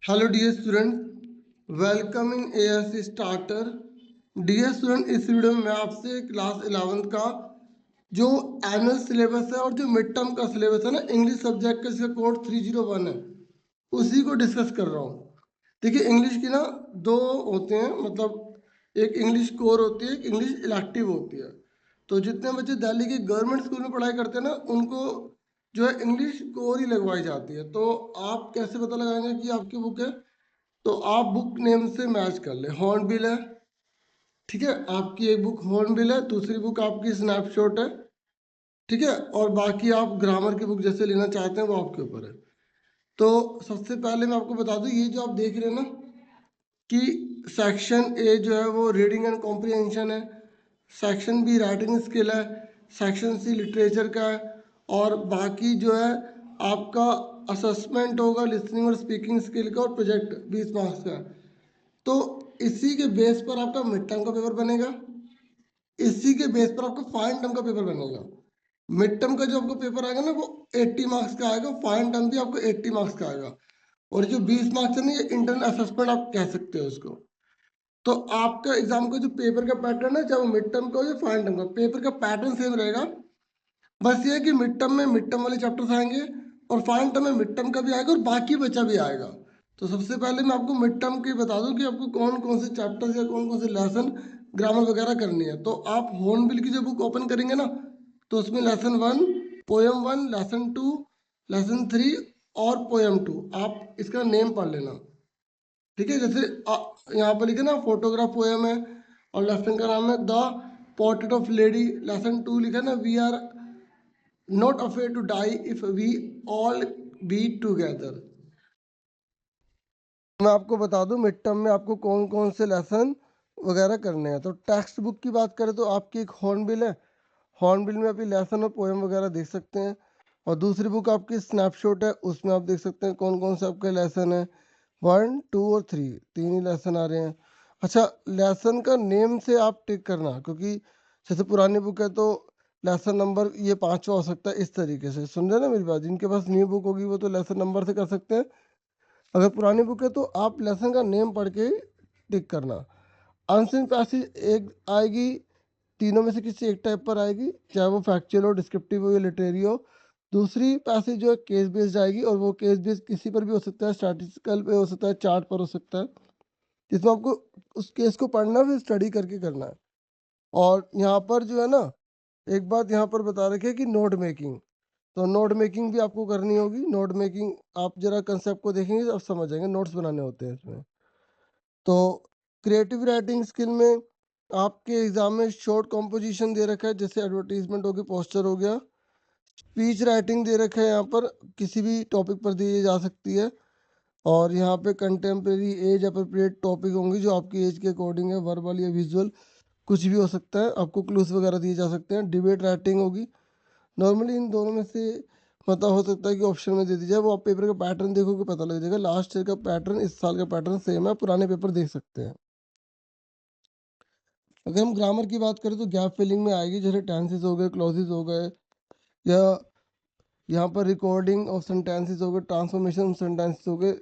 Hello dear student, welcome in AS starter. Dear student, इस video में मैं आपसे क्लास 11th का जो एनुअल सिलेबस है और जो मिड टर्म का सिलेबस है ना इंग्लिश सब्जेक्ट का, इसका कोड 301 है, उसी को डिस्कस कर रहा हूँ। देखिए, इंग्लिश की ना दो होते हैं, मतलब एक इंग्लिश कोर होती है, एक इंग्लिश इलेक्टिव होती है। तो जितने बच्चे दिल्ली के गवर्नमेंट स्कूल में पढ़ाई करते हैं ना, उनको जो है इंग्लिश कोर ही लगवाई जाती है। तो आप कैसे पता लगाएंगे कि आपकी बुक है? तो आप बुक नेम से मैच कर ले। हॉर्नबिल है, ठीक है, आपकी एक बुक हॉर्नबिल है, दूसरी बुक आपकी स्नैपशॉट है, ठीक है, और बाकी आप ग्रामर की बुक जैसे लेना चाहते हैं वो आपके ऊपर है। तो सबसे पहले मैं आपको बता दूं, ये जो आप देख रहे हैं ना कि सेक्शन ए जो है वो रीडिंग एंड कॉम्प्रिहेंशन है, सेक्शन बी राइटिंग स्किल है, सेक्शन सी लिटरेचर का है, और बाकी जो है आपका असेसमेंट होगा लिसनिंग और स्पीकिंग स्किल का, और प्रोजेक्ट 20 मार्क्स का है। तो इसी के बेस पर आपका मिड टर्म का पेपर बनेगा, इसी के बेस पर आपका फाइन टर्म का पेपर बनेगा। मिड टर्म का जो आपको पेपर आएगा ना वो 80 मार्क्स का आएगा, फाइन टर्म भी आपको 80 मार्क्स का आएगा, और जो 20 मार्क्स है ना, ये इंटरनल असेसमेंट आप कह सकते हो उसको। तो आपका एग्जाम का जो पेपर का पैटर्न है, चाहे वो मिड टर्म का हो या फाइन टर्म का, पेपर का पैटर्न सेम रहेगा। बस ये है कि मिड टर्म में मिड टर्म वाले चैप्टर्स आएंगे, और फाइन टर्म में मिड टर्म का भी आएगा और बाकी बचा भी आएगा। तो सबसे पहले मैं आपको मिड टर्म की बता दूं कि आपको कौन कौन से चैप्टर्स या कौन कौन से लेसन ग्रामर वगैरह करनी है। तो आप हॉर्नबिल की जो बुक ओपन करेंगे ना, तो उसमें लेसन 1, पोएम 1, लेसन 2, लेसन 3 और पोएम 2, आप इसका नेम पढ़ लेना, ठीक है। जैसे यहाँ पर लिखे ना फोटोग्राफ पोएम है, और लेसन का नाम है the portrait of lady. Lesson 2 लिखा है ना, we are not afraid to die if we all be together. मैं आपको बता दूं मिड टर्म में आपको कौन कौन से लेसन वगैरह करने हैं। तो टेक्स्ट बुक की बात करें तो आपकी एक हॉर्नबिल है, हॉर्नबिल में अभी लेसन और पोएम वगैरह देख सकते हैं। और दूसरी बुक आपकी स्नैपशॉट है, उसमें आप देख सकते हैं कौन कौन से आपके लेसन है। 1, 2 और 3, तीन ही लेसन आ रहे हैं। अच्छा, लेसन का नेम से आप टिक करना, क्योंकि जैसे पुरानी बुक है तो लेसन नंबर ये 5वां हो सकता है, इस तरीके से। सुन रहे हैं ना मेरी बात? जिनके पास न्यू बुक होगी वो तो लेसन नंबर से कर सकते हैं, अगर पुरानी बुक है तो आप लेसन का नेम पढ़ के टिक करना। आंसरिंग पैसेज एक आएगी, तीनों में से किसी एक टाइप पर आएगी, चाहे वो फैक्चुअल हो, डिस्क्रिप्टिव हो या लिटरेरी हो। दूसरी पैसेज जो है केस बेस्ड आएगी, और वो केस बेस्ड किसी पर भी हो सकता है, स्टैटिस्टिकल पे हो सकता है, चार्ट पर हो सकता है, जिसमें आपको उस केस को पढ़ना फिर स्टडी करके करना है। और यहाँ पर जो है ना, एक बात यहाँ पर बता रखी है कि नोट मेकिंग, तो नोट मेकिंग भी आपको करनी होगी। नोट मेकिंग आप जरा कंसेप्ट को देखेंगे तो आप समझ जाएंगे, नोट्स बनाने होते हैं इसमें। तो क्रिएटिव राइटिंग स्किल में आपके एग्जाम में शॉर्ट कॉम्पोजिशन दे रखा है, जैसे एडवर्टीजमेंट हो गया, पोस्टर हो गया। स्पीच राइटिंग दे रखा है, यहाँ पर किसी भी टॉपिक पर दी जा सकती है। और यहाँ पे कंटेम्प्रेरी एज अप्रोप्रिएट टॉपिक होंगे जो आपकी एज के अकॉर्डिंग है, वर्बल या विजुअल कुछ भी हो सकता है, आपको क्लूज वगैरह दिए जा सकते हैं। डिबेट राइटिंग होगी, नॉर्मली इन दोनों में से मतलब हो सकता है कि ऑप्शन में दे दी जाए, वो आप पेपर का पैटर्न देखोगे पता लग जाएगा। लास्ट ईयर का पैटर्न इस साल का पैटर्न सेम है, पुराने पेपर देख सकते हैं। अगर हम ग्रामर की बात करें तो गैप फिलिंग में आएगी, जैसे टेंसेस हो गए, क्लॉजेस हो गए, या यहाँ पर रिकॉर्डिंग ऑफ सेंटेंसेस हो गए, ट्रांसफॉर्मेशन सेंटेंसेस हो गए।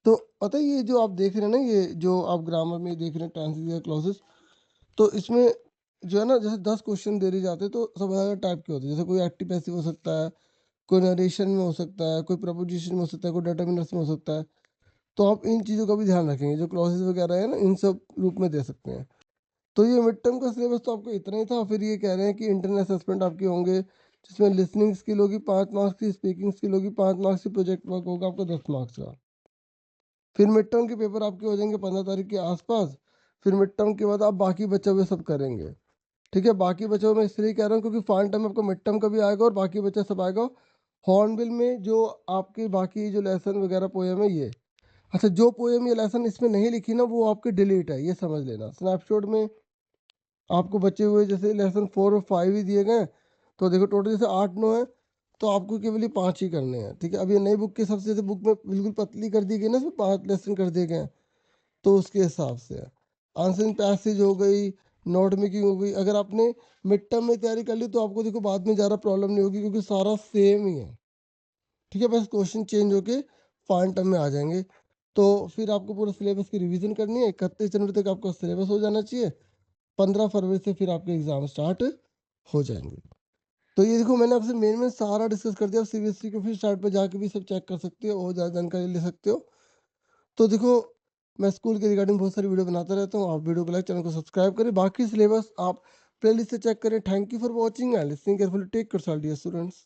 तो पता है, ये जो आप देख रहे हैं ना, ये जो आप ग्रामर में देख रहे हैं टेंसेस या क्लॉजेस, तो इसमें जो है ना, जैसे 10 क्वेश्चन दे दिए जाते हैं तो सब अलग अलग टाइप के होते हैं। जैसे कोई एक्टिव पैसिव हो सकता है, कोई नरेशन में हो सकता है, कोई प्रपोजिशन में हो सकता है, कोई डिटर्मिनर्स में हो सकता है। तो आप इन चीज़ों का भी ध्यान रखेंगे, जो क्लॉजेस वगैरह है ना, इन सब रूप में दे सकते हैं। तो ये मिड टर्म का सिलेबस तो आपको इतना ही था। फिर ये कह रहे हैं कि इंटरनल असेसमेंट आपके होंगे, जिसमें लिसनिंग स्किल होगी 5 मार्क्स की, स्पीकिंग स्किल होगी 5 मार्क्स की, प्रोजेक्ट वर्क होगा आपका 10 मार्क्स का। फिर मिड टर्म के पेपर आपके हो जाएंगे 15 तारीख के आसपास। फिर मिड टर्म के बाद आप बाकी बचे हुए सब करेंगे, ठीक है। बाकी बचे हुए मैं इसलिए कह रहा हूँ क्योंकि फाइन टर्म में आपको मिड टर्म का भी आएगा और बाकी बचे सब आएगा। हॉर्नबिल में जो आपके बाकी जो लेसन वगैरह पोएम है ये, अच्छा, जो पोएम या लेसन इसमें नहीं लिखी ना वो आपके डिलीट है, ये समझ लेना। स्नैपशॉट में आपको बचे हुए जैसे लेसन 4 और 5 ही दिए गए हैं, तो देखो टोटल जैसे 8-9 है, तो आपको केवल ये 5 ही करने हैं, ठीक है। अब ये नई बुक के हिसाब से, जैसे बुक में बिल्कुल पतली कर दी गई ना, इसमें 5 लेसन कर दिए गए हैं, तो उसके हिसाब से है। आंसरिंग पैसेज हो गई, नोट मेकिंग हो गई। अगर आपने मिड टर्म में तैयारी कर ली तो आपको देखो बाद में ज़्यादा प्रॉब्लम नहीं होगी, क्योंकि सारा सेम ही है, ठीक है। बस क्वेश्चन चेंज होके फाइन टर्म में आ जाएंगे। तो फिर आपको पूरा सिलेबस की रिवीजन करनी है। 31 जनवरी तक आपका सिलेबस हो जाना चाहिए। 15 फरवरी से फिर आपके एग्ज़ाम स्टार्ट हो जाएंगे। तो ये देखो मैंने आपसे मेन सारा डिस्कस कर दिया। आप सीबीएसई के फिर स्टार्ट पर जाके भी सब चेक कर सकते हो और ज़्यादा जानकारी ले सकते हो। तो देखो मैं स्कूल के रिगार्डिंग बहुत सारी वीडियो बनाता रहता हूँ। आप वीडियो को लाइक, चैनल को सब्सक्राइब करें। बाकी सिलेबस आप प्लेलिस्ट से चेक करें। Thank you for watching and listening carefully. Take care dear students.